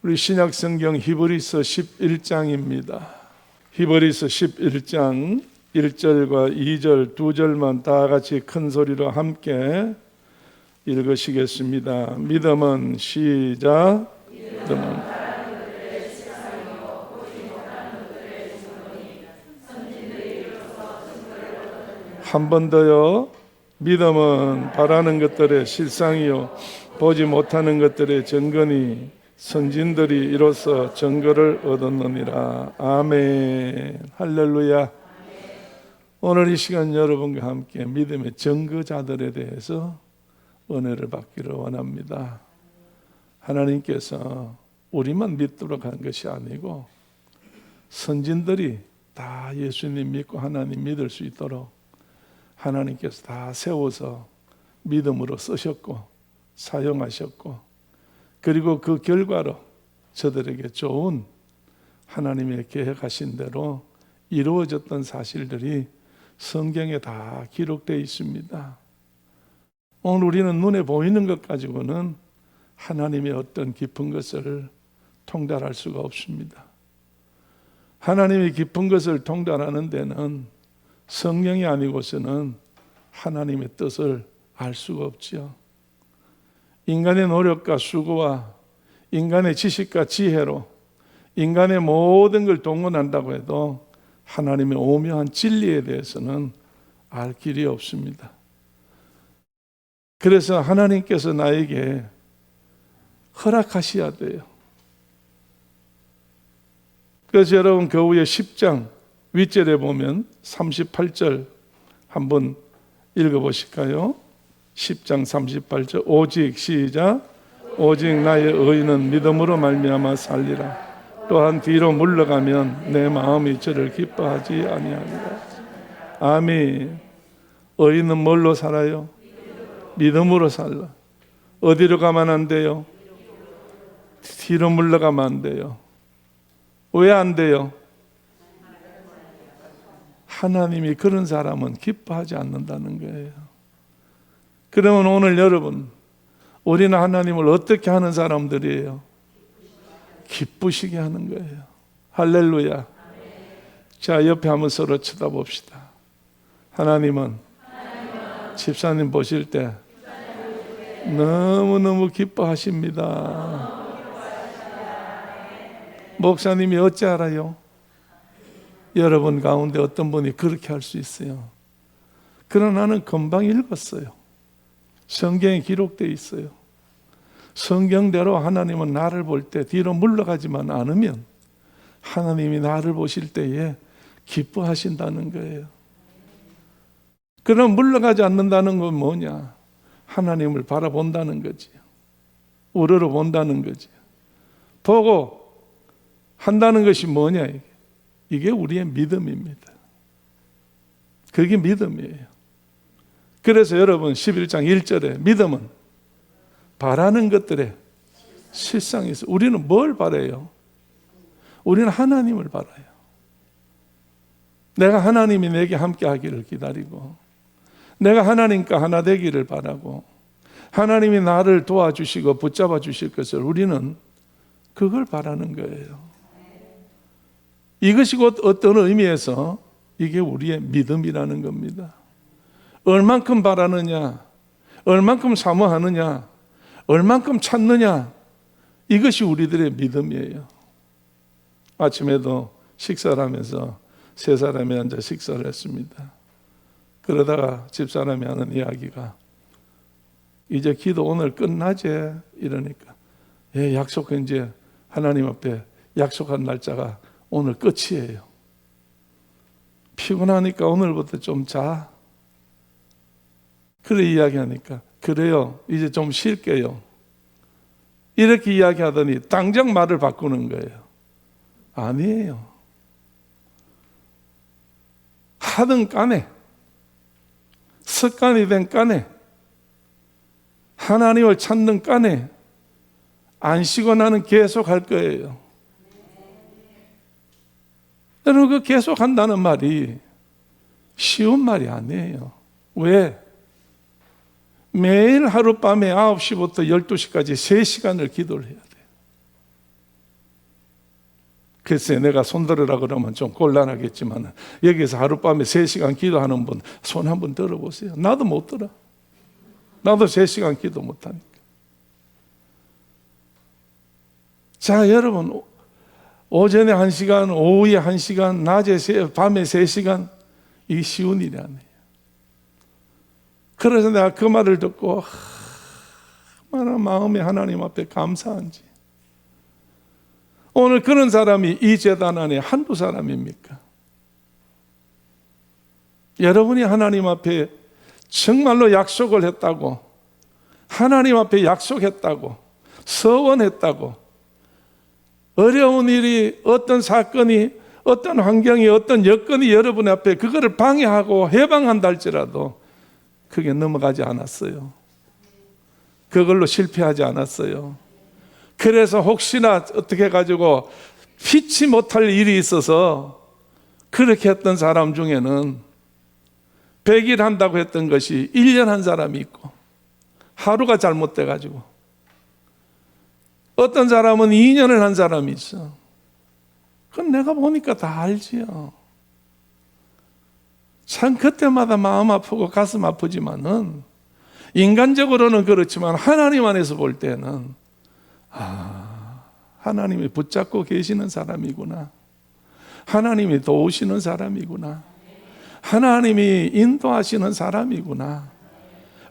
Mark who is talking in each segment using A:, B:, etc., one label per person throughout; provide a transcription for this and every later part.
A: 우리 신약성경 히브리서 11장입니다. 히브리서 11장 1절과 2절 두 절만 다 같이 큰 소리로 함께 읽으시겠습니다. 믿음은 시작. 믿음은 한 번 더요. 믿음은 바라는 것들의 실상이요 보지 못하는 것들의 증거니 선진들이 이로써 증거를 얻었느니라. 아멘. 할렐루야. 오늘 이 시간 여러분과 함께 믿음의 증거자들에 대해서 은혜를 받기를 원합니다. 하나님께서 우리만 믿도록 한 것이 아니고 선진들이 다 예수님 믿고 하나님 믿을 수 있도록 하나님께서 다 세워서 믿음으로 쓰셨고 사용하셨고, 그리고 그 결과로 저들에게 좋은 하나님의 계획하신 대로 이루어졌던 사실들이 성경에 다 기록되어 있습니다. 오늘 우리는 눈에 보이는 것 가지고는 하나님의 어떤 깊은 것을 통달할 수가 없습니다. 하나님의 깊은 것을 통달하는 데는 성경이 아니고서는 하나님의 뜻을 알 수가 없죠. 인간의 노력과 수고와 인간의 지식과 지혜로 인간의 모든 걸 동원한다고 해도 하나님의 오묘한 진리에 대해서는 알 길이 없습니다. 그래서 하나님께서 나에게 허락하셔야 돼요. 그래서 여러분 그 후에 10장 윗절에 보면 38절 한번 읽어보실까요? 10장 38절 오직 시작. 오직 나의 의인은 믿음으로 말미암아 살리라. 또한 뒤로 물러가면 내 마음이 저를 기뻐하지 아니하리라. 아멘. 의인은 뭘로 살아요? 믿음으로 살라. 어디로 가면 안 돼요? 뒤로 물러가면 안 돼요. 왜 안 돼요? 하나님이 그런 사람은 기뻐하지 않는다는 거예요. 그러면 오늘 여러분, 우리는 하나님을 어떻게 하는 사람들이에요? 기쁘시게 하는 거예요. 할렐루야. 자, 옆에 한번 서로 쳐다봅시다. 하나님은 집사님 보실 때 너무너무 기뻐하십니다. 목사님이 어찌 알아요? 여러분 가운데 어떤 분이 그렇게 할 수 있어요. 그러나 나는 금방 읽었어요. 성경에 기록되어 있어요. 성경대로 하나님은 나를 볼 때 뒤로 물러가지만 않으면 하나님이 나를 보실 때에 기뻐하신다는 거예요. 그럼 물러가지 않는다는 건 뭐냐? 하나님을 바라본다는 거지. 우러러 본다는 거지. 보고 한다는 것이 뭐냐? 이게 우리의 믿음입니다. 그게 믿음이에요. 그래서 여러분 11장 1절에 믿음은 바라는 것들의 실상이 있어요. 우리는 뭘 바라요? 우리는 하나님을 바라요. 내가 하나님이 내게 함께 하기를 기다리고, 내가 하나님과 하나 되기를 바라고, 하나님이 나를 도와주시고 붙잡아 주실 것을 우리는 그걸 바라는 거예요. 이것이 곧 어떤 의미에서 이게 우리의 믿음이라는 겁니다. 얼만큼 바라느냐, 얼만큼 사모하느냐, 얼만큼 찾느냐, 이것이 우리들의 믿음이에요. 아침에도 식사를 하면서 세 사람이 앉아 식사를 했습니다. 그러다가 집사람이 하는 이야기가 이제 기도 오늘 끝나지? 이러니까 예, 약속 이제 하나님 앞에 약속한 날짜가 오늘 끝이에요. 피곤하니까 오늘부터 좀 자. 그래 이야기하니까 그래요. 이제 좀 쉴게요. 이렇게 이야기하더니 당장 말을 바꾸는 거예요. 아니에요. 하든 간에 습관이 된 간에 하나님을 찾는 간에 안 쉬고 나는 계속 할 거예요. 여러분 그 계속 한다는 말이 쉬운 말이 아니에요. 왜? 매일 하룻밤에 9시부터 12시까지 3시간을 기도를 해야 돼요. 글쎄 내가 손들으라 그러면 좀 곤란하겠지만 여기서 하룻밤에 3시간 기도하는 분 손 한번 들어보세요. 나도 못 들어. 나도 3시간 기도 못하니까. 자, 여러분, 오전에 1시간, 오후에 1시간, 밤에 3시간, 이게 쉬운 일이 아니에요. 그래서 내가 그 말을 듣고 얼마나 마음이 하나님 앞에 감사한지. 오늘 그런 사람이 이 재단 안에 한두 사람입니까? 여러분이 하나님 앞에 정말로 약속을 했다고, 하나님 앞에 약속했다고, 서원했다고, 어려운 일이, 어떤 사건이, 어떤 환경이, 어떤 여건이 여러분 앞에 그거를 방해하고 해방한다 할지라도 그게 넘어가지 않았어요. 그걸로 실패하지 않았어요. 그래서 혹시나 어떻게 해가지고 피치 못할 일이 있어서 그렇게 했던 사람 중에는 100일 한다고 했던 것이 1년 한 사람이 있고, 하루가 잘못돼가지고 어떤 사람은 2년을 한 사람이 있어. 그건 내가 보니까 다 알지요. 참 그때마다 마음 아프고 가슴 아프지만은, 인간적으로는 그렇지만 하나님 안에서 볼 때는 하나님이 붙잡고 계시는 사람이구나, 하나님이 도우시는 사람이구나, 하나님이 인도하시는 사람이구나.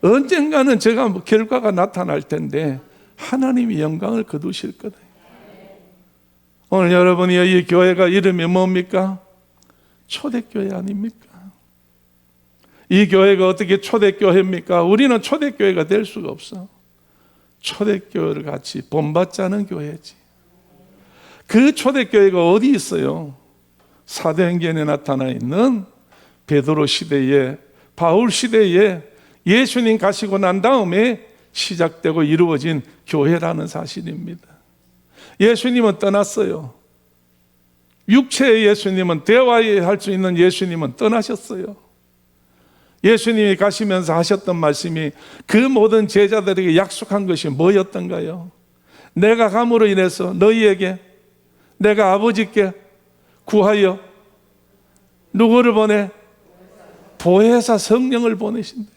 A: 언젠가는 제가 결과가 나타날 텐데 하나님이 영광을 거두실 거다. 오늘 여러분이 이 교회가 이름이 뭡니까? 초대교회 아닙니까? 이 교회가 어떻게 초대교회입니까? 우리는 초대교회가 될 수가 없어. 초대교회를 같이 본받지 않은 교회지. 그 초대교회가 어디 있어요? 사도행전에 나타나 있는 베드로 시대에, 바울 시대에 예수님 가시고 난 다음에 시작되고 이루어진 교회라는 사실입니다. 예수님은 떠났어요. 육체의 예수님은, 대화할 수 있는 예수님은 떠나셨어요. 예수님이 가시면서 하셨던 말씀이 그 모든 제자들에게 약속한 것이 뭐였던가요? 내가 감으로 인해서 너희에게 내가 아버지께 구하여 누구를 보내? 보혜사 성령을 보내신다.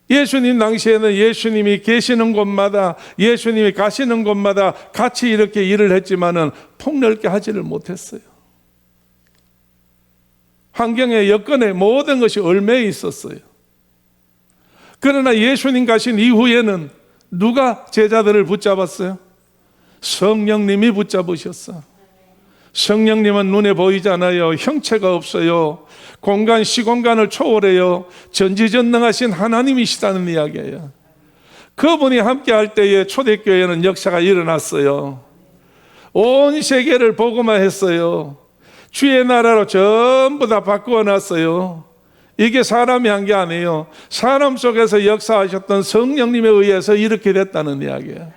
A: 예수님 당시에는 예수님이 계시는 곳마다, 예수님이 가시는 곳마다 같이 이렇게 일을 했지만은 폭넓게 하지를 못했어요. 환경에, 여건에 모든 것이 얽매여 있었어요. 그러나 예수님 가신 이후에는 누가 제자들을 붙잡았어요? 성령님이 붙잡으셨어. 성령님은 눈에 보이잖아요. 형체가 없어요. 공간, 시공간을 초월해요. 전지전능하신 하나님이시다는 이야기예요. 그분이 함께 할 때에 초대교회는 역사가 일어났어요. 온 세계를 복음화 했어요. 주의 나라로 전부 다 바꾸어 놨어요. 이게 사람이 한 게 아니에요. 사람 속에서 역사하셨던 성령님에 의해서 이렇게 됐다는 이야기예요.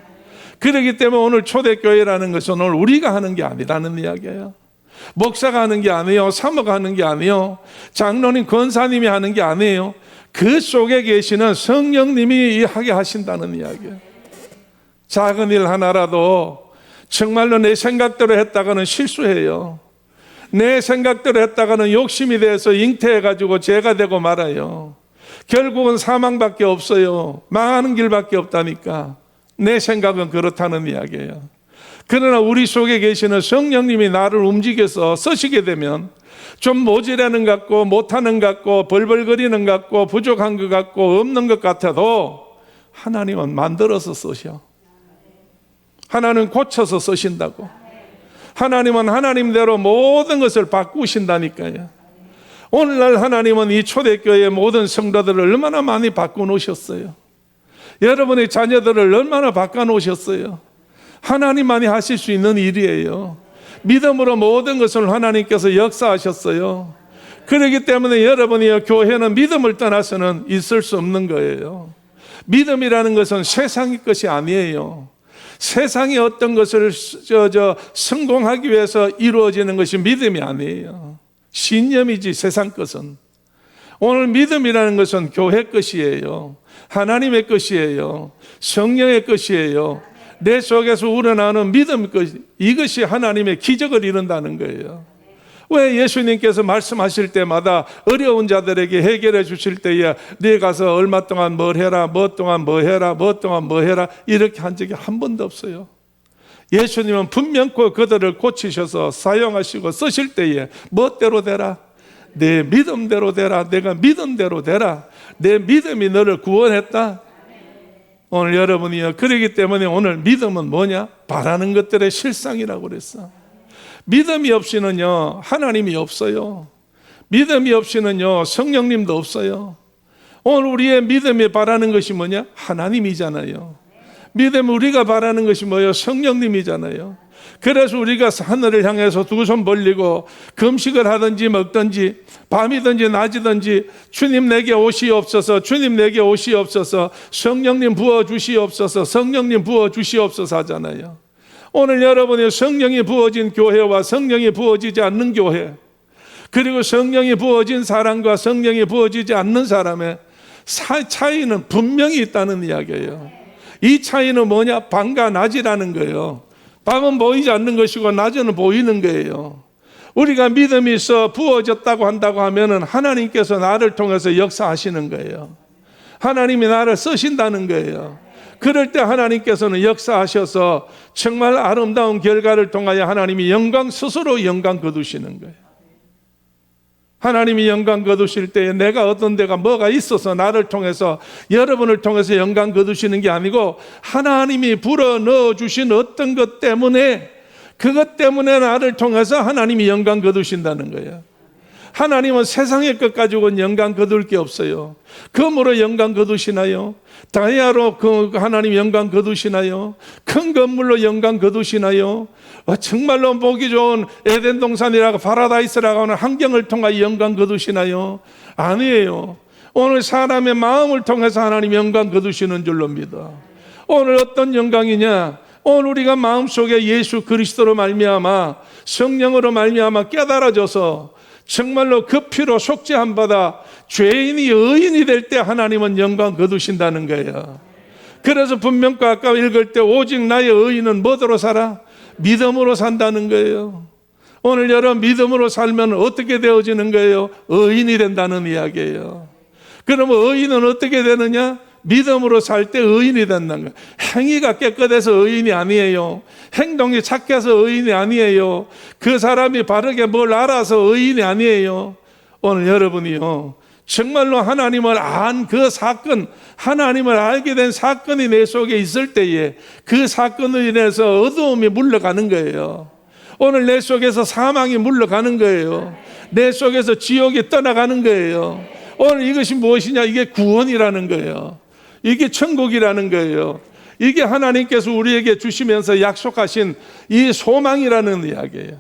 A: 그렇기 때문에 오늘 초대교회라는 것은 오늘 우리가 하는 게 아니라는 이야기예요. 목사가 하는 게 아니에요. 사모가 하는 게 아니에요. 장로님, 권사님이 하는 게 아니에요. 그 속에 계시는 성령님이 하게 하신다는 이야기예요. 작은 일 하나라도 정말로 내 생각대로 했다가는 실수해요. 내 생각대로 했다가는 욕심이 돼서 잉태해가지고 죄가 되고 말아요. 결국은 사망밖에 없어요. 망하는 길밖에 없다니까. 내 생각은 그렇다는 이야기예요. 그러나 우리 속에 계시는 성령님이 나를 움직여서 쓰시게 되면 좀 모자라는 것 같고 못하는 것 같고 벌벌거리는 것 같고 부족한 것 같고 없는 것 같아도 하나님은 만들어서 쓰셔. 하나님은 고쳐서 쓰신다고. 하나님은 하나님대로 모든 것을 바꾸신다니까요. 오늘날 하나님은 이 초대교회의 모든 성도들을 얼마나 많이 바꿔놓으셨어요. 여러분의 자녀들을 얼마나 바꿔놓으셨어요. 하나님만이 하실 수 있는 일이에요. 믿음으로 모든 것을 하나님께서 역사하셨어요. 그렇기 때문에 여러분의 교회는 믿음을 떠나서는 있을 수 없는 거예요. 믿음이라는 것은 세상의 것이 아니에요. 세상이 어떤 것을 성공하기 위해서 이루어지는 것이 믿음이 아니에요. 신념이지 세상 것은. 오늘 믿음이라는 것은 교회 것이에요. 하나님의 것이에요. 성령의 것이에요. 내 속에서 우러나오는 믿음, 이것이 하나님의 기적을 이룬다는 거예요. 왜 예수님께서 말씀하실 때마다 어려운 자들에게 해결해 주실 때에 네 가서 얼마 동안 뭘 해라, 뭐 동안 뭐 해라, 뭐 동안 뭐 해라 이렇게 한 적이 한 번도 없어요. 예수님은 분명코 그들을 고치셔서 사용하시고 쓰실 때에 멋대로 되라, 내 믿음대로 되라, 내가 믿은 대로 되라, 내 믿음이 너를 구원했다. 오늘 여러분이요, 그러기 때문에 오늘 믿음은 뭐냐? 바라는 것들의 실상이라고 그랬어. 믿음이 없이는요 하나님이 없어요. 믿음이 없이는요 성령님도 없어요. 오늘 우리의 믿음이 바라는 것이 뭐냐? 하나님이잖아요. 믿음 우리가 바라는 것이 뭐예요? 성령님이잖아요. 그래서 우리가 하늘을 향해서 두 손 벌리고 금식을 하든지 먹든지 밤이든지 낮이든지 주님 내게 오시옵소서, 주님 내게 오시옵소서, 성령님 부어주시옵소서, 성령님 부어주시옵소서 하잖아요. 오늘 여러분이 성령이 부어진 교회와 성령이 부어지지 않는 교회, 그리고 성령이 부어진 사람과 성령이 부어지지 않는 사람의 차이는 분명히 있다는 이야기예요. 이 차이는 뭐냐? 밤과 낮이라는 거예요. 밤은 보이지 않는 것이고 낮에는 보이는 거예요. 우리가 믿음이 있어 부어졌다고 한다고 하면은 하나님께서 나를 통해서 역사하시는 거예요. 하나님이 나를 쓰신다는 거예요. 그럴 때 하나님께서는 역사하셔서 정말 아름다운 결과를 통하여 하나님이 영광, 스스로 영광 거두시는 거예요. 하나님이 영광 거두실 때에 내가 어떤 데가 뭐가 있어서 나를 통해서, 여러분을 통해서 영광 거두시는 게 아니고 하나님이 불어 넣어 주신 어떤 것 때문에, 그것 때문에 나를 통해서 하나님이 영광 거두신다는 거예요. 하나님은 세상의 것 가지고는 영광 거둘 게 없어요. 금으로 영광 거두시나요? 다이아로 하나님 영광 거두시나요? 큰 건물로 영광 거두시나요? 정말로 보기 좋은 에덴 동산이라고 파라다이스라고 하는 환경을 통하여 영광 거두시나요? 아니에요. 오늘 사람의 마음을 통해서 하나님 영광 거두시는 줄로 믿어. 오늘 어떤 영광이냐? 오늘 우리가 마음속에 예수 그리스도로 말미암아 성령으로 말미암아 깨달아져서 정말로 그 피로 속죄함 받아 죄인이 의인이 될 때 하나님은 영광 거두신다는 거예요. 그래서 분명히 아까 읽을 때 오직 나의 의인은 뭐더러 살아? 믿음으로 산다는 거예요. 오늘 여러분 믿음으로 살면 어떻게 되어지는 거예요? 의인이 된다는 이야기예요. 그러면 의인은 어떻게 되느냐? 믿음으로 살 때 의인이 된다는 거예요. 행위가 깨끗해서 의인이 아니에요. 행동이 착해서 의인이 아니에요. 그 사람이 바르게 뭘 알아서 의인이 아니에요. 오늘 여러분이요 정말로 하나님을 안 그 사건, 하나님을 알게 된 사건이 내 속에 있을 때에 그 사건으로 인해서 어두움이 물러가는 거예요. 오늘 내 속에서 사망이 물러가는 거예요. 내 속에서 지옥이 떠나가는 거예요. 오늘 이것이 무엇이냐? 이게 구원이라는 거예요. 이게 천국이라는 거예요. 이게 하나님께서 우리에게 주시면서 약속하신 이 소망이라는 이야기예요.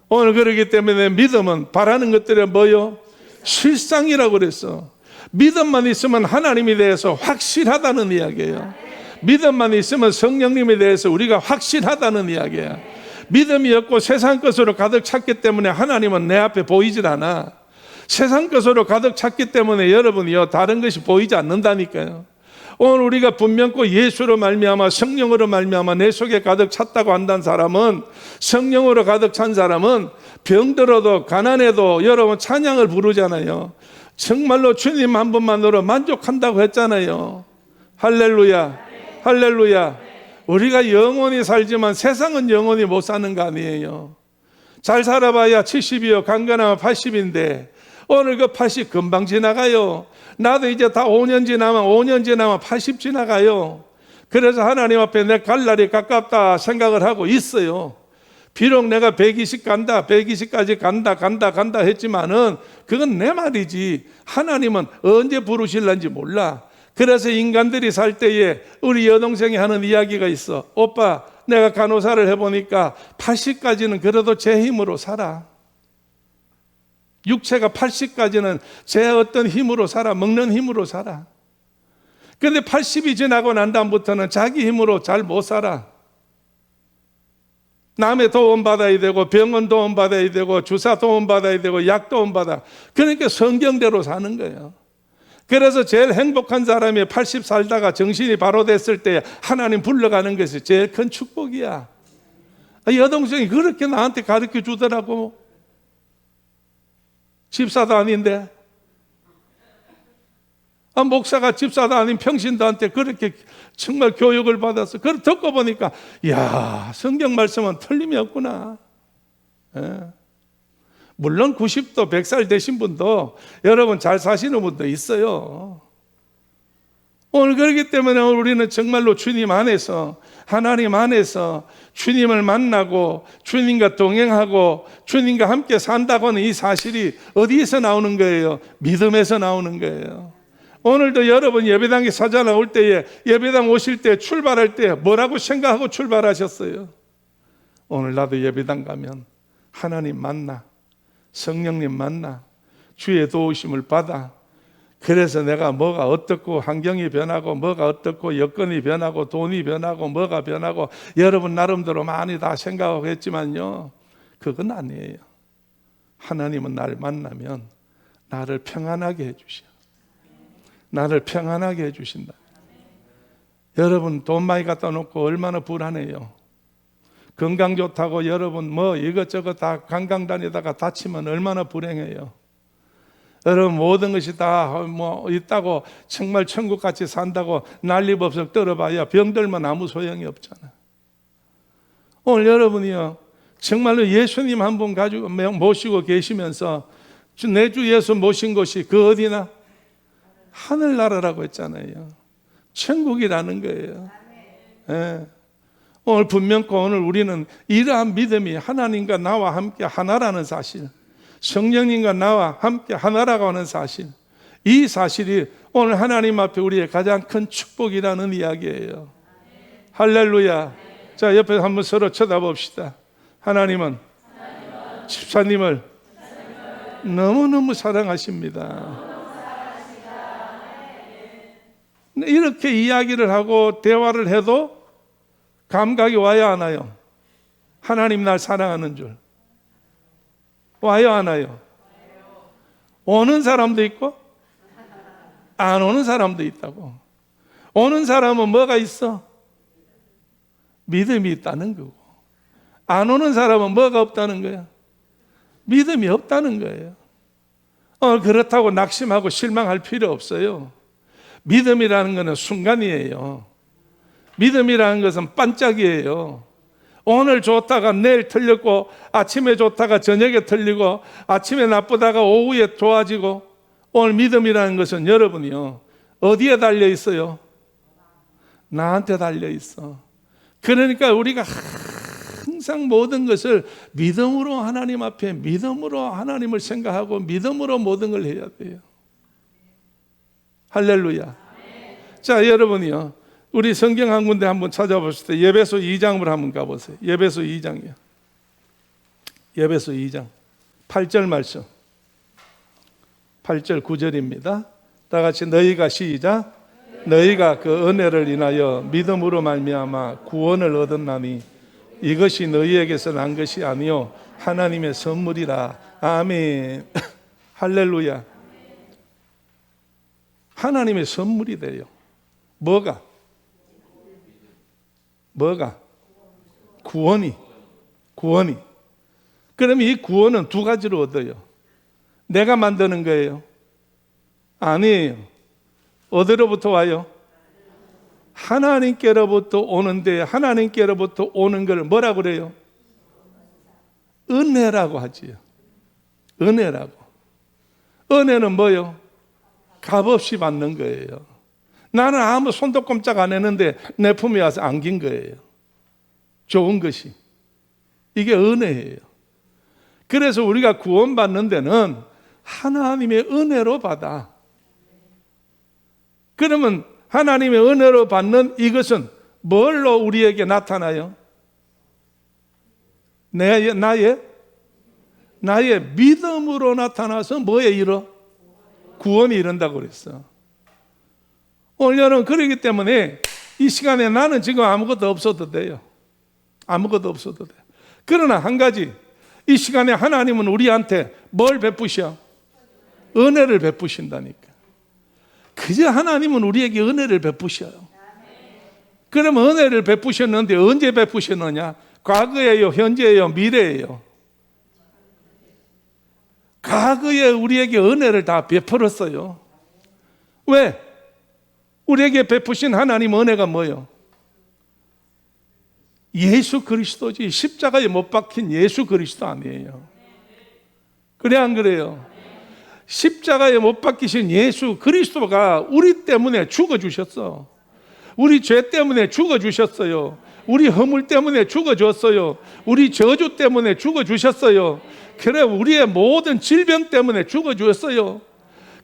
A: 오늘 그러기 때문에 믿음은 바라는 것들이 뭐요? 실상이라고 그랬어. 믿음만 있으면 하나님에 대해서 확실하다는 이야기예요. 믿음만 있으면 성령님에 대해서 우리가 확실하다는 이야기예요. 믿음이 없고 세상 것으로 가득 찼기 때문에 하나님은 내 앞에 보이질 않아. 세상 것으로 가득 찼기 때문에 여러분이요 다른 것이 보이지 않는다니까요. 오늘 우리가 분명코 예수로 말미암아 성령으로 말미암아 내 속에 가득 찼다고 한다는 사람은, 성령으로 가득 찬 사람은 병들어도 가난해도 여러분 찬양을 부르잖아요. 정말로 주님 한 분만으로 만족한다고 했잖아요. 할렐루야, 할렐루야. 우리가 영원히 살지만 세상은 영원히 못 사는 거 아니에요. 잘 살아봐야 70이요 강건하면 80인데 오늘 그 80 금방 지나가요. 나도 이제 다 5년 지나면 80 지나가요. 그래서 하나님 앞에 내 갈 날이 가깝다 생각을 하고 있어요. 비록 내가 120 간다, 120까지 간다 했지만은 그건 내 말이지 하나님은 언제 부르실런지 몰라. 그래서 인간들이 살 때에 우리 여동생이 하는 이야기가 있어. 오빠, 내가 간호사를 해보니까 80까지는 그래도 제 힘으로 살아. 육체가 80까지는 제 어떤 힘으로 살아. 먹는 힘으로 살아. 그런데 80이 지나고 난 다음부터는 자기 힘으로 잘 못 살아. 남의 도움 받아야 되고 병원 도움 받아야 되고 주사 도움 받아야 되고 약 도움 받아. 그러니까 성경대로 사는 거예요. 그래서 제일 행복한 사람이 80 살다가 정신이 바로 됐을 때 하나님 불러가는 것이 제일 큰 축복이야. 여동생이 그렇게 나한테 가르쳐 주더라고. 집사도 아닌데. 목사가 집사도 아닌 평신도한테 그렇게 정말 교육을 받았어. 그걸 듣고 보니까 이야, 성경 말씀은 틀림이 없구나. 예. 물론 90도 100살 되신 분도 여러분 잘 사시는 분도 있어요. 오늘 그렇기 때문에 우리는 정말로 주님 안에서, 하나님 안에서 주님을 만나고 주님과 동행하고 주님과 함께 산다고 하는 이 사실이 어디에서 나오는 거예요? 믿음에서 나오는 거예요. 오늘도 여러분 예배당에 사자 나올 때에, 예배당 오실 때, 출발할 때 뭐라고 생각하고 출발하셨어요? 오늘 나도 예배당 가면 하나님 만나, 성령님 만나, 주의 도우심을 받아. 그래서 내가 뭐가 어떻고 환경이 변하고 뭐가 어떻고 여건이 변하고 돈이 변하고 뭐가 변하고 여러분 나름대로 많이 다 생각하고 했지만요, 그건 아니에요. 하나님은 나를 만나면 나를 평안하게 해주셔. 나를 평안하게 해주신다. 여러분 돈 많이 갖다 놓고 얼마나 불안해요. 건강 좋다고 여러분 뭐 이것저것 다 관광 다니다가 다치면 얼마나 불행해요. 여러분 모든 것이 다 뭐 있다고 정말 천국같이 산다고 난리법석 떨어봐야 병들면 아무 소용이 없잖아. 오늘 여러분이요 정말로 예수님 한 분 가지고 모시고 계시면서 내 주 예수 모신 곳이 그 어디나 하늘나라라고 했잖아요. 천국이라는 거예요. 예. 오늘 분명코 오늘 우리는 이러한 믿음이 하나님과 나와 함께 하나라는 사실, 성령님과 나와 함께 하나라고 하는 사실, 이 사실이 오늘 하나님 앞에 우리의 가장 큰 축복이라는 이야기예요. 할렐루야. 자, 옆에 한번 서로 쳐다봅시다. 하나님은 집사님을 너무너무 사랑하십니다. 이렇게 이야기를 하고 대화를 해도 감각이 와야 하나요? 하나님 날 사랑하는 줄 와요 안 와요? 오는 사람도 있고 안 오는 사람도 있다고. 오는 사람은 뭐가 있어? 믿음이 있다는 거고, 안 오는 사람은 뭐가 없다는 거야? 믿음이 없다는 거예요. 그렇다고 낙심하고 실망할 필요 없어요. 믿음이라는 것은 순간이에요. 믿음이라는 것은 반짝이에요. 오늘 좋다가 내일 틀렸고, 아침에 좋다가 저녁에 틀리고, 아침에 나쁘다가 오후에 좋아지고. 오늘 믿음이라는 것은 여러분이요 어디에 달려 있어요? 나한테 달려 있어. 그러니까 우리가 항상 모든 것을 믿음으로 하나님 앞에, 믿음으로 하나님을 생각하고 믿음으로 모든 걸 해야 돼요. 할렐루야. 자, 여러분이요 우리 성경 한 군데 한번 찾아보실 때 에베소 2장으로 한번 가보세요. 에베소 2장이요. 에베소 2장 8절 말씀, 8절 9절입니다. 다 같이 너희가 시작. 너희가 그 은혜를 인하여 믿음으로 말미암아 구원을 얻었나니 이것이 너희에게서 난 것이 아니요 하나님의 선물이라. 아멘. 할렐루야. 하나님의 선물이 돼요. 뭐가? 구원이. 그럼 이 구원은 두 가지로 얻어요. 내가 만드는 거예요? 아니에요. 어디로부터 와요? 하나님께로부터 오는데, 하나님께로부터 오는 걸 뭐라고 그래요? 은혜라고 하지요. 은혜라고. 은혜는 뭐요? 값없이 받는 거예요. 나는 아무 손도 꼼짝 안 했는데 내 품에 와서 안긴 거예요. 좋은 것이. 이게 은혜예요. 그래서 우리가 구원받는 데는 하나님의 은혜로 받아. 그러면 하나님의 은혜로 받는 이것은 뭘로 우리에게 나타나요? 나의 믿음으로 나타나서 뭐에 이르? 구원이 이른다고 그랬어. 오늘 여러분 그러기 때문에 이 시간에 나는 지금 아무것도 없어도 돼요. 아무것도 없어도 돼요. 그러나 한 가지, 이 시간에 하나님은 우리한테 뭘 베푸셔? 은혜를 베푸신다니까. 그저 하나님은 우리에게 은혜를 베푸셔요. 그러면 은혜를 베푸셨는데 언제 베푸셨느냐? 과거예요, 현재예요, 미래예요? 과거에 우리에게 은혜를 다 베풀었어요. 왜? 우리에게 베푸신 하나님 은혜가 뭐예요? 예수 그리스도지, 십자가에 못 박힌 예수 그리스도 아니에요. 그래 안 그래요? 십자가에 못 박히신 예수 그리스도가 우리 때문에 죽어주셨어. 우리 죄 때문에 죽어주셨어요. 우리 허물 때문에 죽어줬어요. 우리 저주 때문에 죽어주셨어요. 그래 우리의 모든 질병 때문에 죽어주었어요.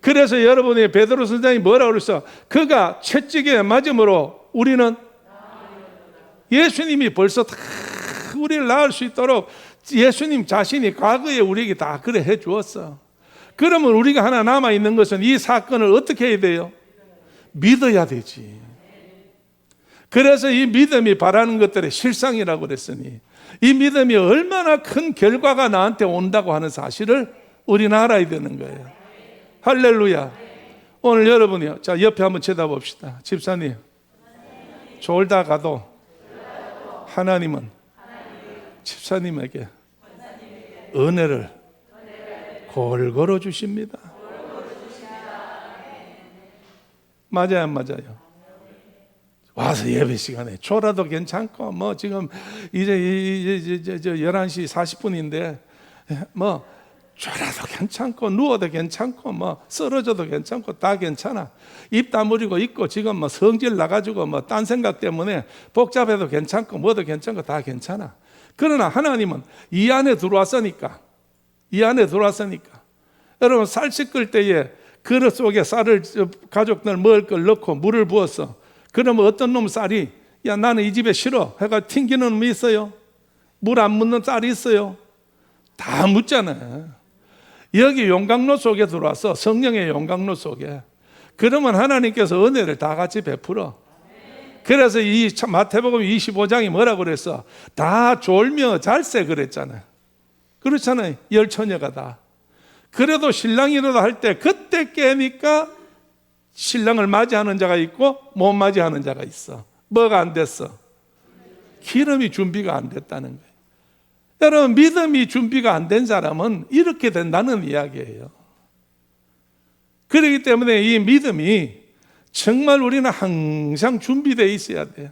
A: 그래서 여러분이 베드로 선생님이 뭐라고 그랬어? 그가 채찍에 맞음으로 우리는, 예수님이 벌써 다 우리를 낳을 수 있도록 예수님 자신이 과거에 우리에게 다 그래 해 주었어. 그러면 우리가 하나 남아있는 것은 이 사건을 어떻게 해야 돼요? 믿어야 되지. 그래서 이 믿음이 바라는 것들의 실상이라고 그랬으니, 이 믿음이 얼마나 큰 결과가 나한테 온다고 하는 사실을 우리는 알아야 되는 거예요. 할렐루야. 오늘 여러분이요, 자 옆에 한번 쳐다봅시다. 집사님, 졸다 가도 하나님은 집사님에게 은혜를 골고루 주십니다. 맞아요, 안 맞아요? 와서 예배 시간에 졸아도 괜찮고, 뭐 지금 이제 11시 40분인데 뭐 졸아도 괜찮고, 누워도 괜찮고, 뭐 쓰러져도 괜찮고, 다 괜찮아. 입 다물고 있고, 지금 뭐 성질 나가지고 뭐 딴 생각 때문에 복잡해도 괜찮고, 뭐도 괜찮고, 다 괜찮아. 그러나 하나님은 이 안에 들어왔으니까, 여러분 쌀 씻을 때에 그릇 속에 쌀을, 가족들 먹을 걸 넣고 물을 부었어. 그러면 어떤 놈 쌀이, 야 나는 이 집에 싫어 해가 튕기는 놈이 있어요? 물 안 묻는 쌀이 있어요? 다 묻잖아요. 여기 용광로 속에 들어와서, 성령의 용광로 속에, 그러면 하나님께서 은혜를 다 같이 베풀어. 그래서 이 마태복음 25장이 뭐라고 그랬어? 다 졸며 잘세 그랬잖아요. 그렇잖아요. 열 처녀가 다. 그래도 신랑이 일어나 할 때 그때 깨니까 신랑을 맞이하는 자가 있고 못 맞이하는 자가 있어. 뭐가 안 됐어? 기름이 준비가 안 됐다는 거예요. 여러분, 믿음이 준비가 안 된 사람은 이렇게 된다는 이야기예요. 그렇기 때문에 이 믿음이 정말 우리는 항상 준비되어 있어야 돼요.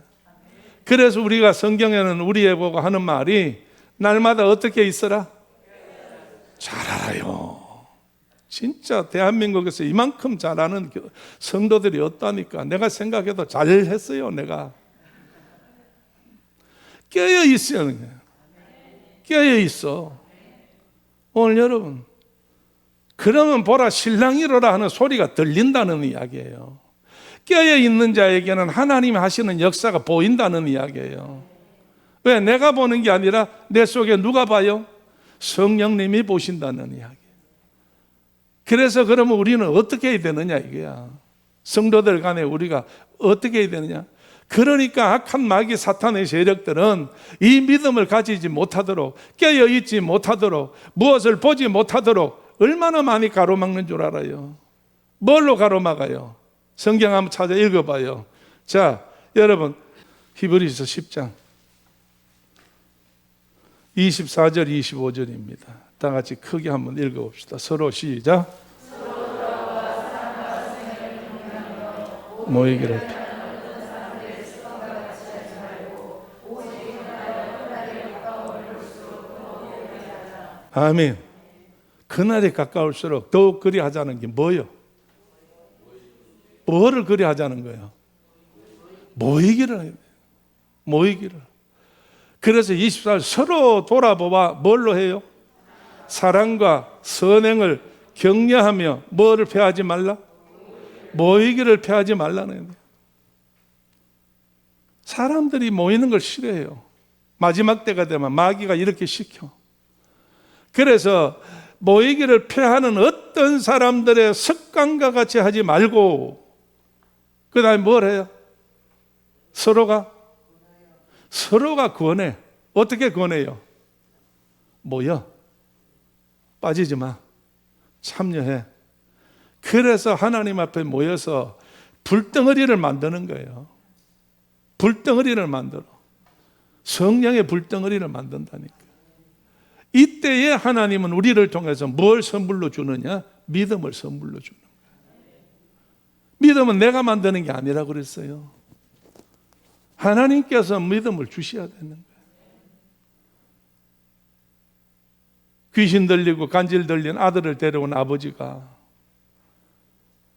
A: 그래서 우리가 성경에는 우리에 보고 하는 말이, 날마다 어떻게 있어라? 잘 알아요. 진짜 대한민국에서 이만큼 잘하는 성도들이 없다니까. 내가 생각해도 잘했어요. 내가 깨어 있어요. 깨어 있어. 오늘 여러분, 그러면 보라 신랑이 이러라 하는 소리가 들린다는 이야기예요. 깨어 있는 자에게는 하나님이 하시는 역사가 보인다는 이야기예요. 왜? 내가 보는 게 아니라 내 속에 누가 봐요? 성령님이 보신다는 이야기. 그래서 그러면 우리는 어떻게 해야 되느냐 이거야. 성도들 간에 우리가 어떻게 해야 되느냐. 그러니까 악한 마귀 사탄의 세력들은 이 믿음을 가지지 못하도록, 깨어있지 못하도록, 무엇을 보지 못하도록 얼마나 많이 가로막는 줄 알아요. 뭘로 가로막아요? 성경 한번 찾아 읽어봐요. 자, 여러분, 히브리서 10장 24절 25절입니다. 다 같이 크게 한번 읽어봅시다. 서로 시작. 모이기를 아멘. 그날이 가까울수록 더욱 그리 하자는 게 뭐예요? 뭐를 그리 하자는 거예요? 모이기를 해야 돼요. 모이기를. 그래서 24절 서로 돌아보아 뭘로 해요? 사랑과 선행을 격려하며 뭐를 패하지 말라? 모이기를 패하지 말라는 거예요. 사람들이 모이는 걸 싫어해요. 마지막 때가 되면 마귀가 이렇게 시켜. 그래서 모이기를 패하는 어떤 사람들의 습관과 같이 하지 말고, 그 다음에 뭘 해요? 서로가 권해. 어떻게 권해요? 모여. 빠지지 마. 참여해. 그래서 하나님 앞에 모여서 불덩어리를 만드는 거예요. 불덩어리를 만들어. 성령의 불덩어리를 만든다니까. 이때에 하나님은 우리를 통해서 뭘 선물로 주느냐? 믿음을 선물로 주는 거예요. 믿음은 내가 만드는 게 아니라고 그랬어요. 하나님께서 믿음을 주셔야 되는 거예요. 귀신 들리고 간질 들린 아들을 데려온 아버지가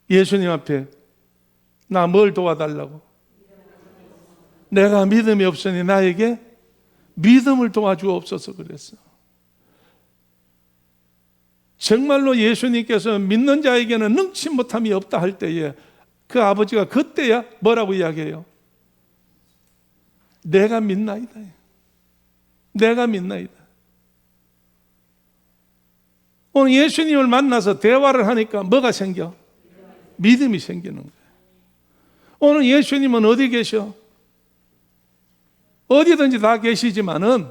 A: 예수님 앞에 나 뭘 도와달라고? 내가 믿음이 없으니 나에게 믿음을 도와주옵소서 그랬어. 정말로 예수님께서 믿는 자에게는 능치 못함이 없다 할 때에 그 아버지가 그때야 뭐라고 이야기해요? 내가 믿나이다. 내가 믿나이다. 오늘 예수님을 만나서 대화를 하니까 뭐가 생겨? 믿음이 생기는 거예요. 오늘 예수님은 어디 계셔? 어디든지 다 계시지만은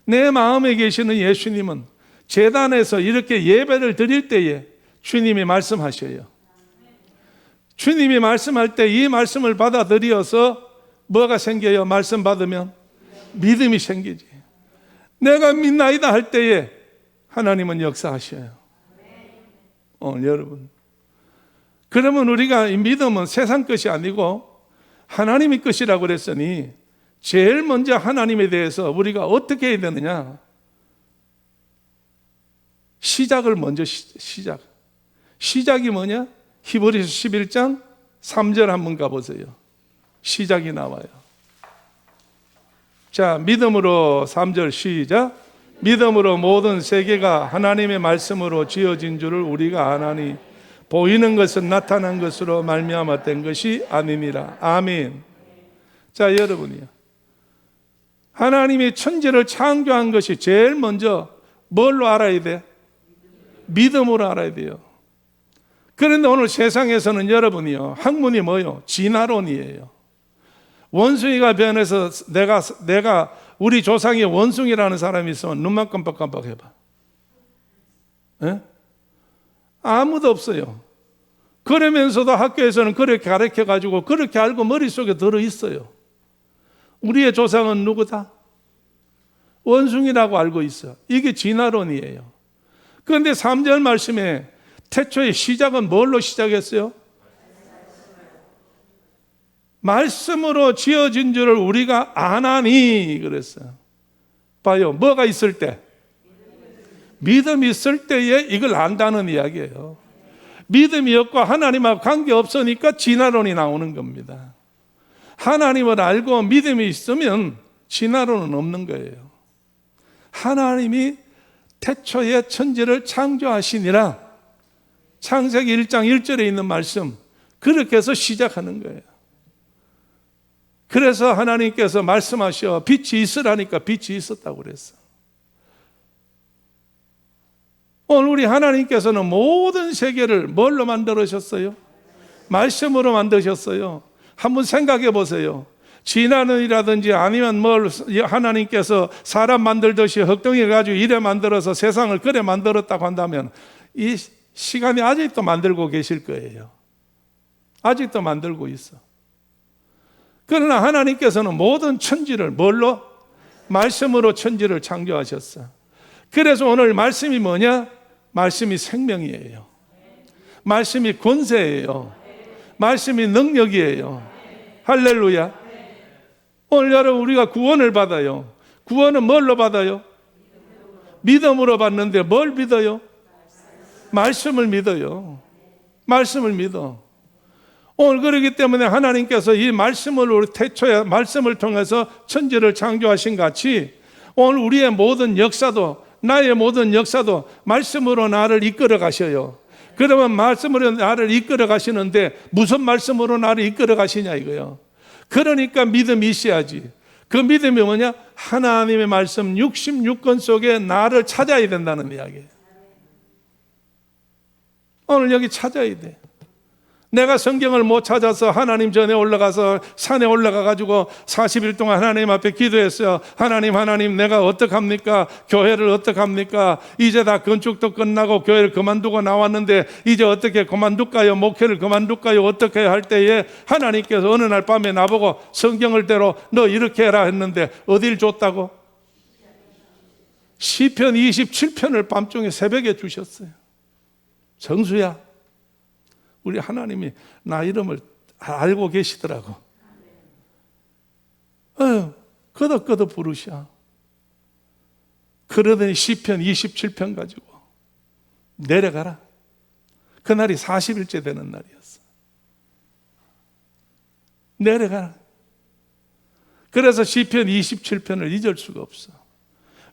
A: 내 마음에 계시는 예수님은 제단에서 이렇게 예배를 드릴 때에 주님이 말씀하셔요. 주님이 말씀할 때 이 말씀을 받아들여서 뭐가 생겨요? 말씀 받으면 믿음이 생기지. 내가 믿나이다 할 때에 하나님은 역사하셔요. 오늘 여러분, 그러면 우리가 이 믿음은 세상 것이 아니고 하나님의 것이라고 그랬으니 제일 먼저 하나님에 대해서 우리가 어떻게 해야 되느냐? 시작을 먼저 시작이 뭐냐? 히브리서 11장 3절 한번 가보세요. 시작이 나와요. 자, 믿음으로 3절 시작. 믿음으로 모든 세계가 하나님의 말씀으로 지어진 줄을 우리가 아나니 보이는 것은 나타난 것으로 말미암아 된 것이 아니니라. 아멘. 자, 여러분이요, 하나님이 천지를 창조한 것이 제일 먼저 뭘로 알아야 돼? 믿음으로 알아야 돼요. 그런데 오늘 세상에서는 여러분이요, 학문이 뭐요? 진화론이에요. 원숭이가 변해서 내가 우리 조상이 원숭이라는 사람이 있으면 눈만 깜빡깜빡 해봐. 에? 아무도 없어요. 그러면서도 학교에서는 그렇게 가르쳐가지고 그렇게 알고 머릿속에 들어있어요. 우리의 조상은 누구다? 원숭이라고 알고 있어. 이게 진화론이에요. 그런데 3절 말씀에 태초의 시작은 뭘로 시작했어요? 말씀으로 지어진 줄을 우리가 아나니 그랬어요. 봐요. 뭐가 있을 때? 믿음이 있을 때에 이걸 안다는 이야기예요. 믿음이 없고 하나님하고 관계 없으니까 진화론이 나오는 겁니다. 하나님을 알고 믿음이 있으면 진화론은 없는 거예요. 하나님이 태초에 천지를 창조하시니라. 창세기 1장 1절에 있는 말씀, 그렇게 해서 시작하는 거예요. 그래서 하나님께서 말씀하셔 빛이 있으라니까 빛이 있었다고 그랬어. 오늘 우리 하나님께서는 모든 세계를 뭘로 만들으셨어요? 말씀으로 만드셨어요. 한번 생각해 보세요. 진화론이라든지 아니면 하나님께서 사람 만들듯이 흙덩이 가지고 이래 만들어서 세상을 그래 만들었다고 한다면 이 시간이 아직도 만들고 계실 거예요. 아직도 만들고 있어. 그러나 하나님께서는 모든 천지를 뭘로? 말씀으로 천지를 창조하셨어. 그래서 오늘 말씀이 뭐냐? 말씀이 생명이에요. 말씀이 권세예요. 말씀이 능력이에요. 할렐루야. 오늘 여러분, 우리가 구원을 받아요. 구원은 뭘로 받아요? 믿음으로 받는데 뭘 믿어요? 말씀을 믿어요. 말씀을 믿어. 오늘 그렇기 때문에 하나님께서 이 말씀을 우리 태초에 말씀을 통해서 천지를 창조하신 같이 오늘 우리의 모든 역사도, 나의 모든 역사도 말씀으로 나를 이끌어 가셔요. 그러면 말씀으로 나를 이끌어 가시는데 무슨 말씀으로 나를 이끌어 가시냐 이거요. 그러니까 믿음이 있어야지. 그 믿음이 뭐냐? 하나님의 말씀 66권 속에 나를 찾아야 된다는 이야기예요. 오늘 여기 찾아야 돼. 내가 성경을 못 찾아서 하나님 전에 올라가서 산에 올라가 가지고 40일 동안 하나님 앞에 기도했어요. 하나님 내가 어떡합니까? 교회를 어떡합니까? 이제 다 건축도 끝나고 교회를 그만두고 나왔는데 이제 어떻게 그만둘까요? 목회를 그만둘까요? 어떻게 할 때에 하나님께서 어느 날 밤에 나보고 성경을 대로 너 이렇게 해라 했는데 어딜 줬다고? 시편 27편을 밤중에 새벽에 주셨어요. 정수야, 우리 하나님이 나 이름을 알고 계시더라고. 끄덕끄덕 부르셔. 그러더니 시편 27편 가지고 내려가라. 그날이 40일째 되는 날이었어. 내려가라. 그래서 시편 27편을 잊을 수가 없어.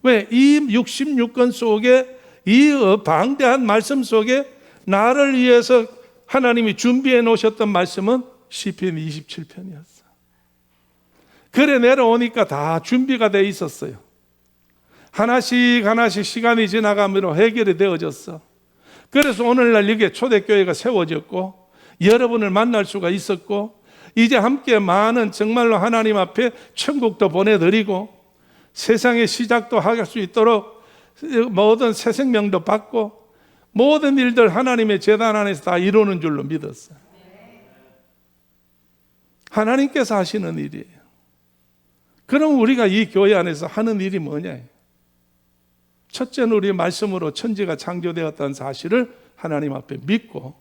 A: 왜? 이 66권 속에, 이 방대한 말씀 속에 나를 위해서 하나님이 준비해 놓으셨던 말씀은 시편 27편이었어. 그래 내려오니까 다 준비가 돼 있었어요. 하나씩 시간이 지나가므로 해결이 되어졌어. 그래서 오늘날 이게 초대교회가 세워졌고 여러분을 만날 수가 있었고 이제 함께 많은 정말로 하나님 앞에 천국도 보내드리고 세상의 시작도 할 수 있도록 모든 새 생명도 받고 모든 일들 하나님의 재단 안에서 다 이루는 줄로 믿었어요. 하나님께서 하시는 일이에요. 그럼 우리가 이 교회 안에서 하는 일이 뭐냐? 첫째는 우리 말씀으로 천지가 창조되었다는 사실을 하나님 앞에 믿고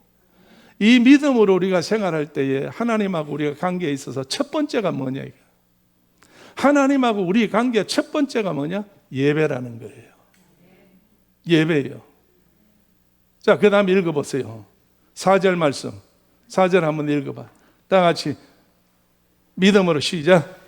A: 이 믿음으로 우리가 생활할 때에 하나님하고 우리가 관계에 있어서 첫 번째가 뭐냐? 하나님하고 우리 관계 첫 번째가 뭐냐? 예배라는 거예요. 예배예요. 자, 그 다음에 읽어보세요. 4절 말씀. 4절 한번 읽어봐. 다 같이 믿음으로 시작.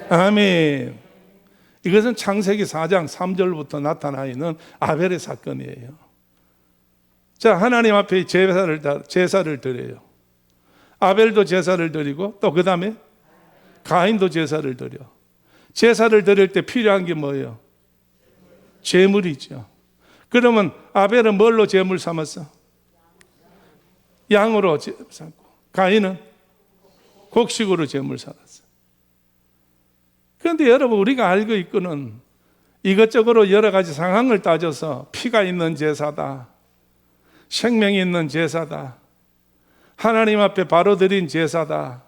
A: 아멘. 이것은 창세기 4장 3절부터 나타나 있는 아벨의 사건이에요. 자, 하나님 앞에 제사를 드려요. 아벨도 제사를 드리고 또 그 다음에 가인도 제사를 드려. 제사를 드릴 때 필요한 게 뭐예요? 제물이죠. 그러면 아벨은 뭘로 제물 삼았어? 양으로 제물 삼고 가인은 곡식으로 제물 삼았어. 그런데 여러분 우리가 알고 있고는 이것저것 여러 가지 상황을 따져서 피가 있는 제사다, 생명이 있는 제사다, 하나님 앞에 바로 드린 제사다,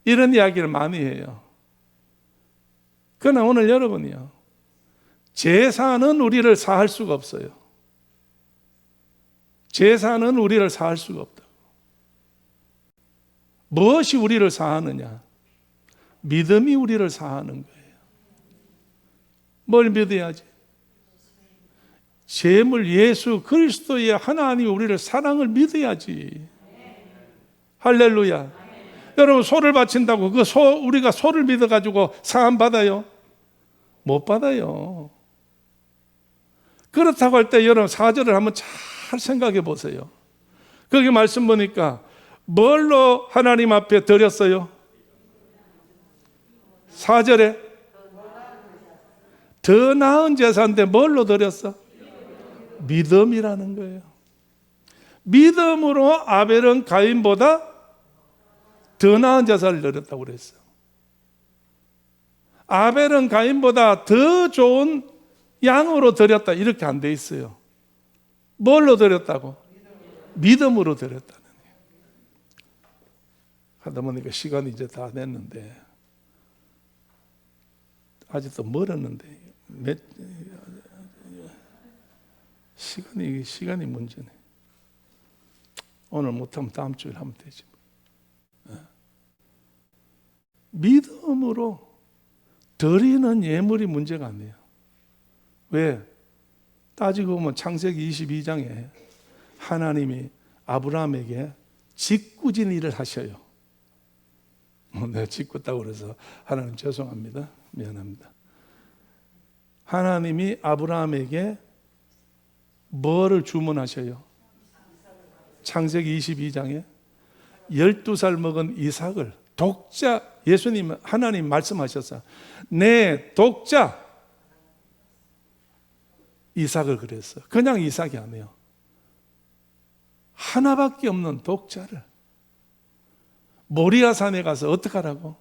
A: 이런 이야기를 많이 해요. 그러나 오늘 여러분이요, 제사는 우리를 사할 수가 없어요. 제사는 우리를 사할 수가 없다. 무엇이 우리를 사하느냐? 믿음이 우리를 사하는 거예요. 뭘 믿어야지? 제물 예수 그리스도의 하나님이 우리를 사랑을 믿어야지. 할렐루야. 여러분 소를 바친다고 우리가 소를 믿어가지고 사함 받아요? 못 받아요. 그렇다고 할 때 여러분 4절을 한번 잘 생각해 보세요. 거기 말씀 보니까 뭘로 하나님 앞에 드렸어요? 4절에 더 나은 제사인데 뭘로 드렸어? 믿음이라는 거예요. 믿음으로 아벨은 가인보다 더 나은 제사를 드렸다고 그랬어요. 아벨은 가인보다 더 좋은 양으로 드렸다 이렇게 안 돼 있어요. 뭘로 드렸다고? 믿음으로 드렸다는 거예요. 하다 보니까 시간이 이제 다 됐는데 아직도 멀었는데 시간이 문제네. 오늘 못하면 다음 주에 하면 되지. 믿음으로 드리는 예물이 문제가 아니에요. 왜? 따지고 보면 창세기 22장에 하나님이 아브라함에게 짓궂은 일을 하셔요. 내가 짓궂다고 그래서 하나님 죄송합니다. 미안합니다. 하나님이 아브라함에게 뭐를 주문하셔요? 창세기 22장에 12살 먹은 이삭을 독자, 예수님 하나님 말씀하셨어요. 내 독자 이삭을 그랬어요. 그냥 이삭이 아니에요. 하나밖에 없는 독자를 모리아산에 가서 어떻게 하라고?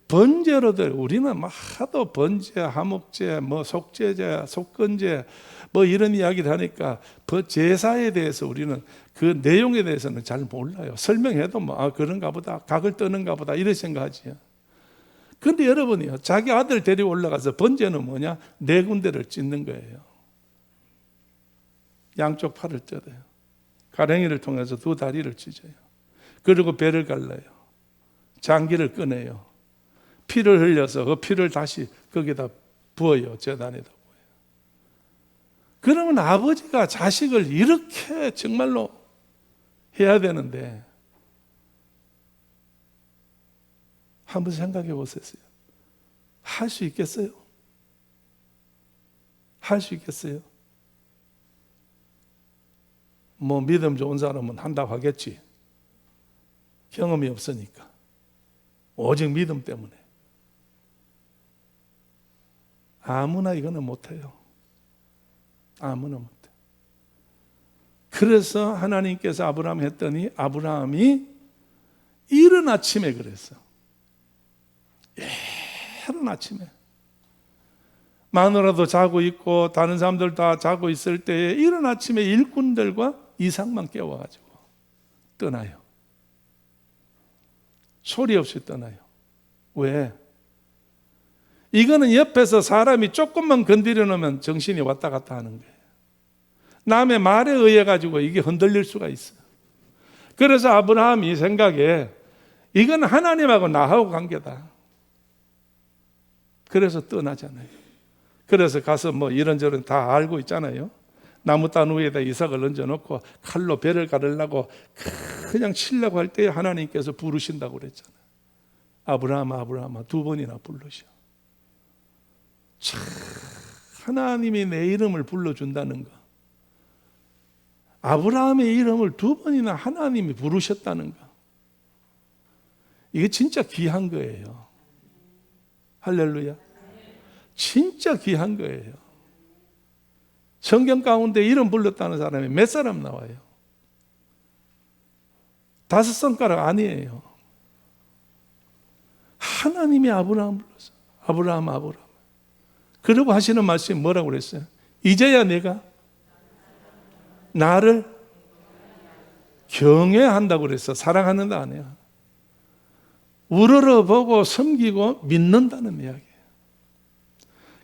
A: 번제로들, 우리는 막 하도 번제, 하목제, 뭐 속죄제, 속건제 뭐 이런 이야기를 하니까 제사에 대해서 우리는 그 내용에 대해서는 잘 몰라요. 설명해도 뭐 그런가 보다, 각을 떠는가 보다 이렇게 생각하지. 그런데 여러분이요, 자기 아들 데리고 올라가서 번제는 뭐냐? 네 군데를 찢는 거예요. 양쪽 팔을 뜯어요. 가랭이를 통해서 두 다리를 찢어요. 그리고 배를 갈라요. 장기를 꺼내요. 피를 흘려서 그 피를 다시 거기다 부어요. 제단에다 부어요. 그러면 아버지가 자식을 이렇게 정말로 해야 되는데 한번 생각해 보세요. 할 수 있겠어요? 할 수 있겠어요? 뭐 믿음 좋은 사람은 한다고 하겠지. 경험이 없으니까. 오직 믿음 때문에. 아무나 이거는 못해요. 아무나 못해. 그래서 하나님께서 아브라함 했더니 아브라함이 이른 아침에 그랬어. 이른 아침에. 마누라도 자고 있고 다른 사람들 다 자고 있을 때에 이른 아침에 일꾼들과 이삭만 깨워가지고 떠나요. 소리 없이 떠나요. 왜? 이거는 옆에서 사람이 조금만 건드려 놓으면 정신이 왔다 갔다 하는 거예요. 남의 말에 의해 가지고 이게 흔들릴 수가 있어요. 그래서 아브라함이 생각에 이건 하나님하고 나하고 관계다. 그래서 떠나잖아요. 그래서 가서 뭐 이런저런 다 알고 있잖아요. 나무단 위에다 이삭을 얹어놓고 칼로 배를 가르려고 그냥 치려고 할 때 하나님께서 부르신다고 그랬잖아요. 아브라함아, 아브라함아 두 번이나 부르셔. 참, 하나님이 내 이름을 불러준다는 거. 아브라함의 이름을 두 번이나 하나님이 부르셨다는 거. 이게 진짜 귀한 거예요. 할렐루야. 진짜 귀한 거예요. 성경 가운데 이름 불렀다는 사람이 몇 사람 나와요? 5손가락 아니에요. 하나님이 아브라함 불렀어요. 아브라함, 아브라함. 그러고 하시는 말씀이 뭐라고 그랬어요? 이제야 내가 나를 경외한다고 그랬어. 사랑하는다 아니야. 우러러보고 섬기고 믿는다는 이야기예요.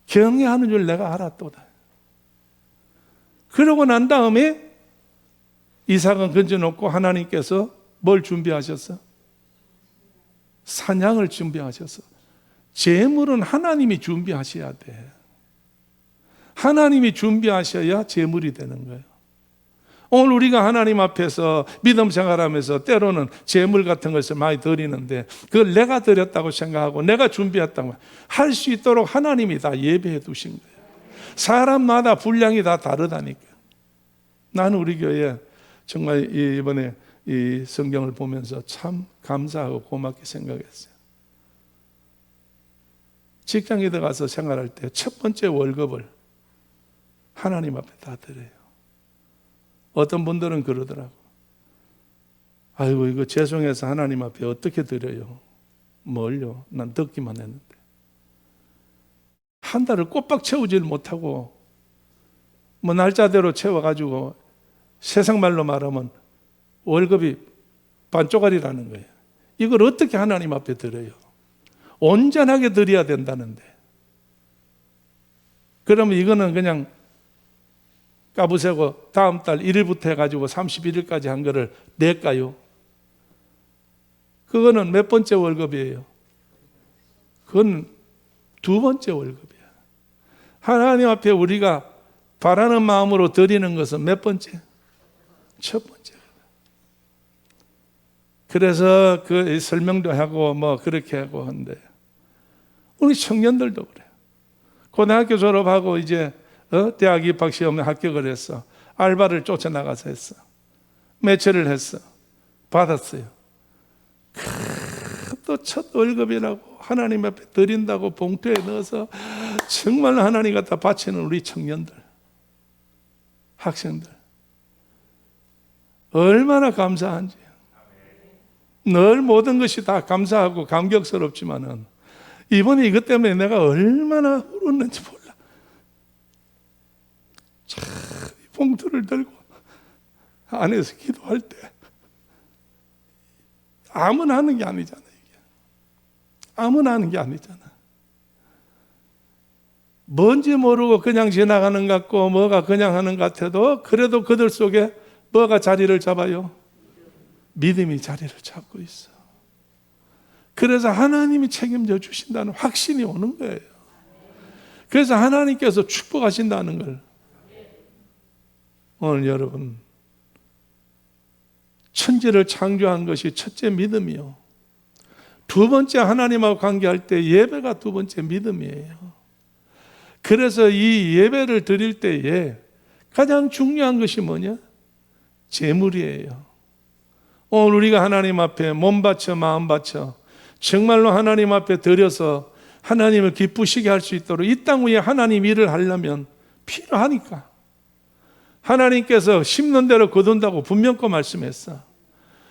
A: 경외하는 줄 내가 알았도다. 그러고 난 다음에 이삭은 건져놓고 하나님께서 뭘 준비하셨어? 사냥을 준비하셨어. 재물은 하나님이 준비하셔야 돼. 하나님이 준비하셔야 재물이 되는 거예요. 오늘 우리가 하나님 앞에서 믿음 생활하면서 때로는 재물 같은 것을 많이 드리는데 그걸 내가 드렸다고 생각하고 내가 준비했다고 할 수 있도록 하나님이 다 예배해 두신 거예요. 사람마다 분량이 다 다르다니까. 나는 우리 교회에 정말 이번에 이 성경을 보면서 참 감사하고 고맙게 생각했어요. 직장에 들어가서 생활할 때 첫 번째 월급을 하나님 앞에 다 드려요. 어떤 분들은 그러더라고. 아이고 이거 죄송해서 하나님 앞에 어떻게 드려요? 뭘요? 난 듣기만 했는데. 한 달을 꼬박 채우질 못하고 뭐 날짜대로 채워가지고 세상 말로 말하면 월급이 반쪽짜리라는 거예요. 이걸 어떻게 하나님 앞에 드려요? 온전하게 드려야 된다는데. 그러면 이거는 그냥 까부세고 다음 달 1일부터 해가지고 31일까지 한 거를 낼까요? 그거는 몇 번째 월급이에요? 그건 두 번째 월급이야. 하나님 앞에 우리가 바라는 마음으로 드리는 것은 몇 번째? 첫 번째. 그래서 그 설명도 하고 뭐 그렇게 하고 하는데 우리 청년들도 그래요. 고등학교 졸업하고 이제 대학 입학 시험에 합격을 했어. 알바를 쫓아나가서 했어. 매체를 했어. 받았어요. 또 첫 월급이라고 하나님 앞에 드린다고 봉투에 넣어서 정말 하나님 갖다 바치는 우리 청년들, 학생들 얼마나 감사한지. 늘 모든 것이 다 감사하고 감격스럽지만은 이번에 이것 때문에 내가 얼마나 울었는지 몰라. 참, 봉투를 들고 안에서 기도할 때 아무나 하는 게 아니잖아. 이게 아무나 하는 게 아니잖아. 뭔지 모르고 그냥 지나가는 것 같고 뭐가 그냥 하는 것 같아도 그래도 그들 속에 뭐가 자리를 잡아요? 믿음이 자리를 잡고 있어. 그래서 하나님이 책임져 주신다는 확신이 오는 거예요. 그래서 하나님께서 축복하신다는 걸 오늘 여러분, 천지를 창조한 것이 첫째 믿음이요. 두 번째 하나님하고 관계할 때 예배가 두 번째 믿음이에요. 그래서 이 예배를 드릴 때에 가장 중요한 것이 뭐냐? 제물이에요. 오늘 우리가 하나님 앞에 몸 바쳐 마음 바쳐 정말로 하나님 앞에 드려서 하나님을 기쁘시게 할 수 있도록 이 땅 위에 하나님 일을 하려면 필요하니까. 하나님께서 심는 대로 거둔다고 분명히 말씀했어.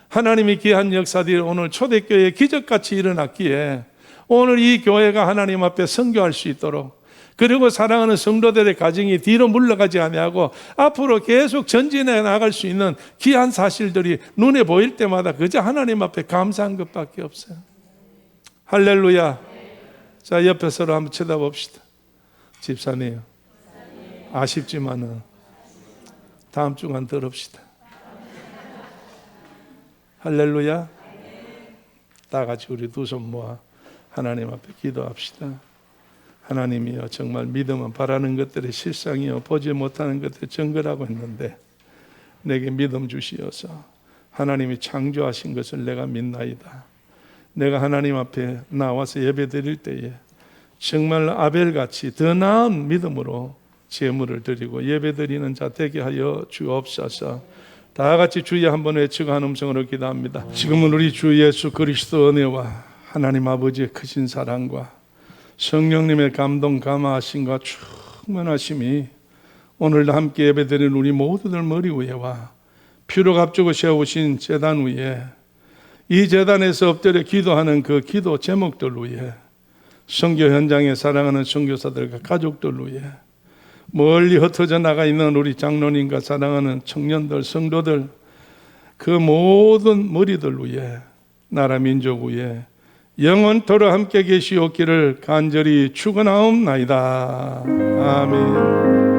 A: 하나님이 귀한 역사들이 오늘 초대교회에 기적같이 일어났기에 오늘 이 교회가 하나님 앞에 선교할 수 있도록, 그리고 사랑하는 성도들의 가정이 뒤로 물러가지 아니하고 앞으로 계속 전진해 나갈 수 있는 귀한 사실들이 눈에 보일 때마다 그저 하나님 앞에 감사한 것밖에 없어요. 할렐루야. 자, 옆에 서로 한번 쳐다봅시다. 집사님, 아쉽지만은 다음 주간 들읍시다. 할렐루야. 다 같이 우리 두 손 모아 하나님 앞에 기도합시다. 하나님이여, 정말 믿음은 바라는 것들의 실상이요 보지 못하는 것들의 증거라고 했는데 내게 믿음 주시어서 하나님이 창조하신 것을 내가 믿나이다. 내가 하나님 앞에 나와서 예배 드릴 때에 정말 아벨같이 더 나은 믿음으로 제물을 드리고 예배 드리는 자 되게 하여 주옵소서. 다 같이 주여 한번 외치고 한 음성으로 기도합니다. 지금은 우리 주 예수 그리스도 은혜와 하나님 아버지의 크신 사랑과 성령님의 감동 감화하심과 충만하심이 오늘도 함께 예배드리는 우리 모두들 머리 위에와 피로 값주고 세우신 제단 위에, 이 제단에서 엎드려 기도하는 그 기도 제목들 위에, 선교 현장에 사랑하는 선교사들과 가족들 위에, 멀리 흩어져 나가 있는 우리 장로님과 사랑하는 청년들, 성도들, 그 모든 머리들 위에, 나라 민족 위에 영원토록 함께 계시옵기를 간절히 축원하옵나이다. 아멘.